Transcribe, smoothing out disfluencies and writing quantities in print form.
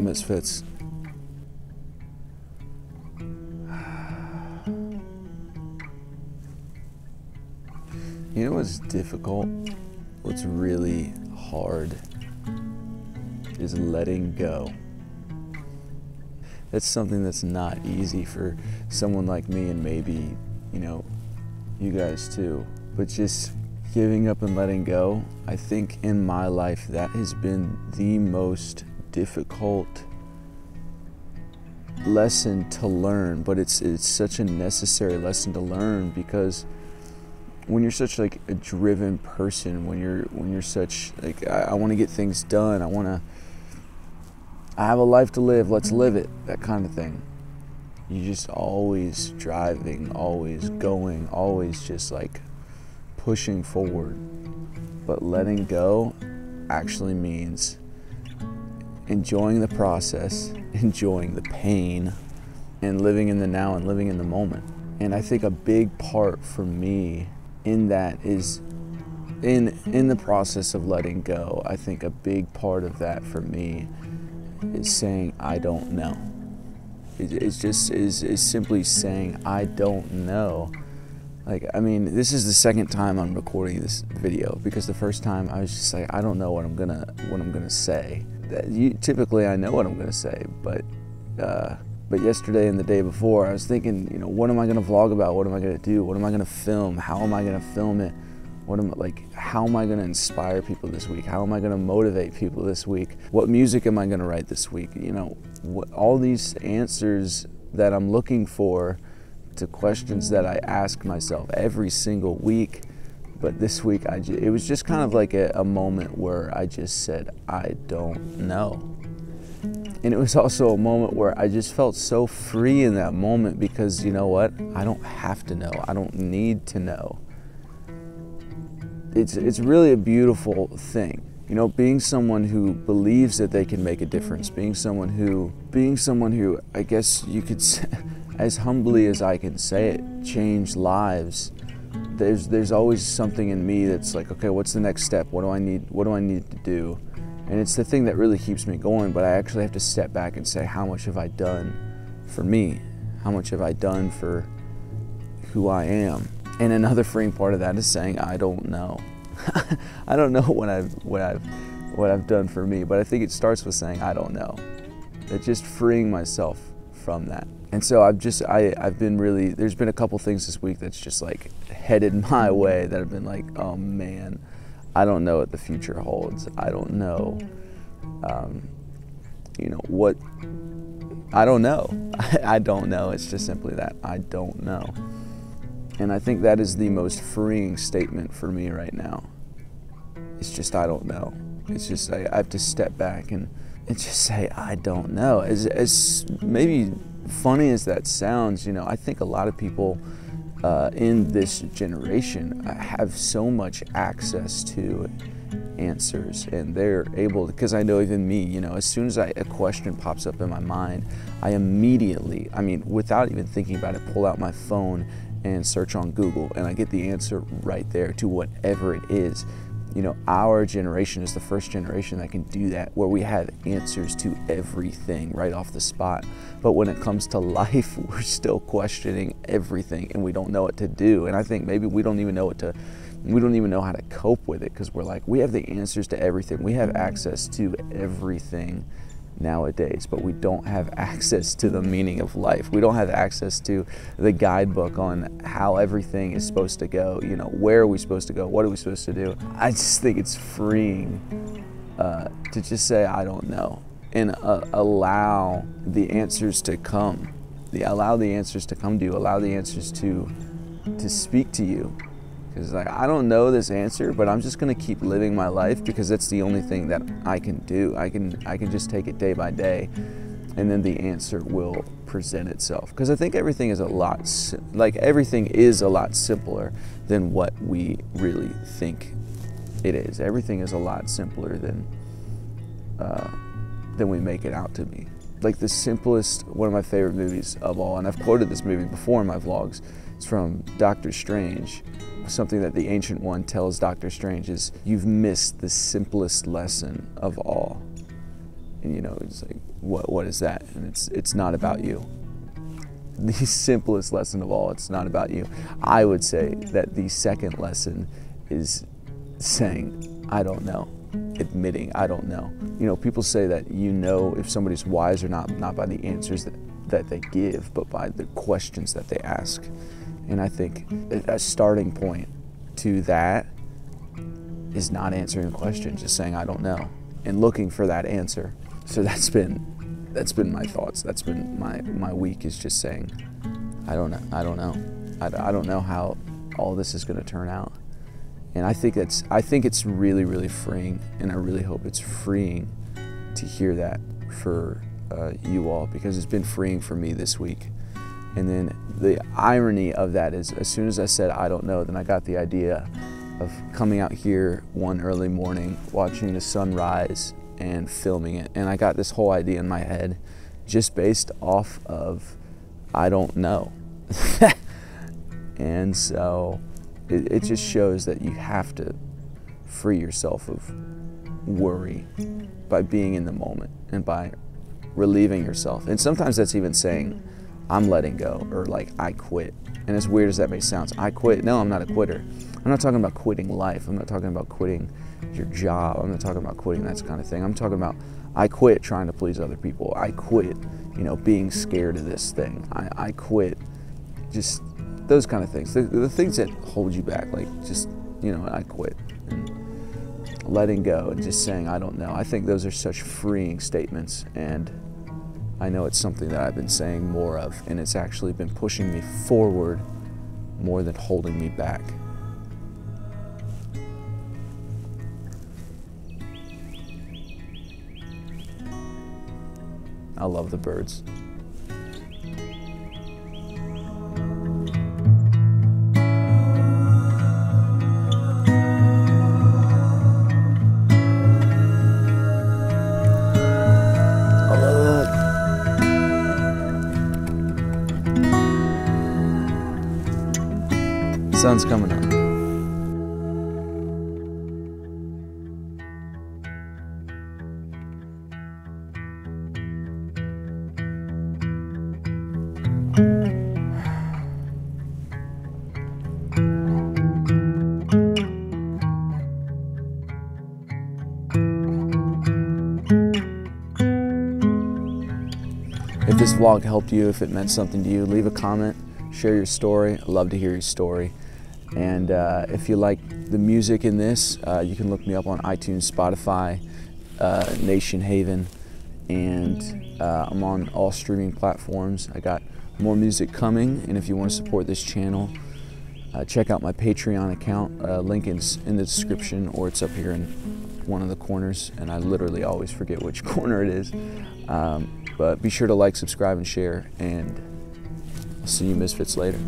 Misfits. You know what's difficult? What's really hard is letting go. That's something that's not easy for someone like me, and maybe, you know, you guys too. But just giving up and letting go, I think in my life that has been the most difficult lesson to learn, but it's such a necessary lesson to learn, because when you're such like a driven person, when you're such like, I want to get things done, I have a life to live, let's live it, that kind of thing. You're just always driving, always going, always just like pushing forward. But letting go actually means enjoying the process, enjoying the pain, and living in the now and living in the moment. And I think a big part for me in that is in the process of letting go. I think a big part of that for me is saying I don't know. It's just is simply saying I don't know. Like, I mean, this is the second time I'm recording this video, because the first time I was just like, I don't know what I'm gonna say. Typically I know what I'm gonna say, but yesterday and the day before I was thinking, you know, what am I gonna vlog about? What am I gonna do? What am I gonna film? How am I gonna film it? How am I gonna inspire people this week? How am I gonna motivate people this week? What music am I gonna write this week? You know, all these answers that I'm looking for to questions that I ask myself every single week. But this week, it was just kind of like a moment where I just said, I don't know. And it was also a moment where I just felt so free in that moment, because you know what? I don't have to know. I don't need to know. It's really a beautiful thing. You know, being someone who believes that they can make a difference, being someone who, I guess you could say, as humbly as I can say it, change lives. There's always something in me that's like, okay, what's the next step? What do I need to do? And it's the thing that really keeps me going, but I actually have to step back and say, how much have I done for me? How much have I done for who I am? And another freeing part of that is saying, I don't know. I don't know what I've done for me, but I think it starts with saying, I don't know. It's just freeing myself from that. And so I've been really, there's been a couple things this week that's just like headed my way that have been like, oh man, I don't know what the future holds. I don't know, you know, what, I don't know. I don't know. It's just simply that, I don't know. And I think that is the most freeing statement for me right now. It's just, I don't know. It's just, I have to step back and just say, I don't know. As maybe funny as that sounds, you know, I think a lot of people in this generation have so much access to answers, and they're able, because I know even me, you know, as soon as a question pops up in my mind, I immediately, I mean, without even thinking about it, pull out my phone and search on Google, and I get the answer right there to whatever it is. You know, our generation is the first generation that can do that, where we have answers to everything right off the spot. But when it comes to life, we're still questioning everything, and we don't know what to do. And I think maybe we don't even know how to cope with it, because we're like, we have the answers to everything. We have access to everything nowadays, but we don't have access to the meaning of life. We don't have access to the guidebook on how everything is supposed to go. You know, where are we supposed to go? What are we supposed to do? I just think it's freeing to just say, I don't know, and allow the answers to come. Allow the answers to come to you. Allow the answers to speak to you. Because like, I don't know this answer, but I'm just gonna keep living my life, because that's the only thing that I can do. I can just take it day by day, and then the answer will present itself. Because I think everything is a lot simpler than what we really think it is. Everything is a lot simpler than we make it out to be. Like the simplest, one of my favorite movies of all, and I've quoted this movie before in my vlogs, it's from Doctor Strange. Something that the Ancient One tells Doctor Strange is, you've missed the simplest lesson of all. And, you know, it's like, what is that? And it's not about you. The simplest lesson of all, it's not about you. I would say that the second lesson is saying, I don't know, admitting I don't know. You know, people say that you know if somebody's wise or not by the answers that they give, but by the questions that they ask. And I think a starting point to that is not answering a question, just saying I don't know, and looking for that answer. So that's been my thoughts. That's been my week, is just saying, I don't know. I don't know how all this is going to turn out. And I think it's really, really freeing, and I really hope it's freeing to hear that for you all, because it's been freeing for me this week. And then the irony of that is, as soon as I said I don't know, then I got the idea of coming out here one early morning, watching the sun rise and filming it. And I got this whole idea in my head just based off of I don't know. And so it just shows that you have to free yourself of worry by being in the moment and by relieving yourself. And sometimes that's even saying, I'm letting go, or like, I quit. And as weird as that may sound, I quit. No, I'm not a quitter. I'm not talking about quitting life. I'm not talking about quitting your job. I'm not talking about quitting that kind of thing. I'm talking about, I quit trying to please other people. I quit, you know, being scared of this thing. I quit just those kind of things. The things that hold you back, like just, you know, I quit. And letting go and just saying, I don't know. I think those are such freeing statements, and I know it's something that I've been saying more of, and it's actually been pushing me forward more than holding me back. I love the birds. Sun's coming up. If this vlog helped you, if it meant something to you, leave a comment, share your story. I'd love to hear your story. And if you like the music in this, you can look me up on iTunes, Spotify, Nation Haven, and I'm on all streaming platforms. I got more music coming, and if you want to support this channel, check out my Patreon account. Link is in the description, or it's up here in one of the corners, and I literally always forget which corner it is. But be sure to like, subscribe, and share, and I'll see you Misfits later.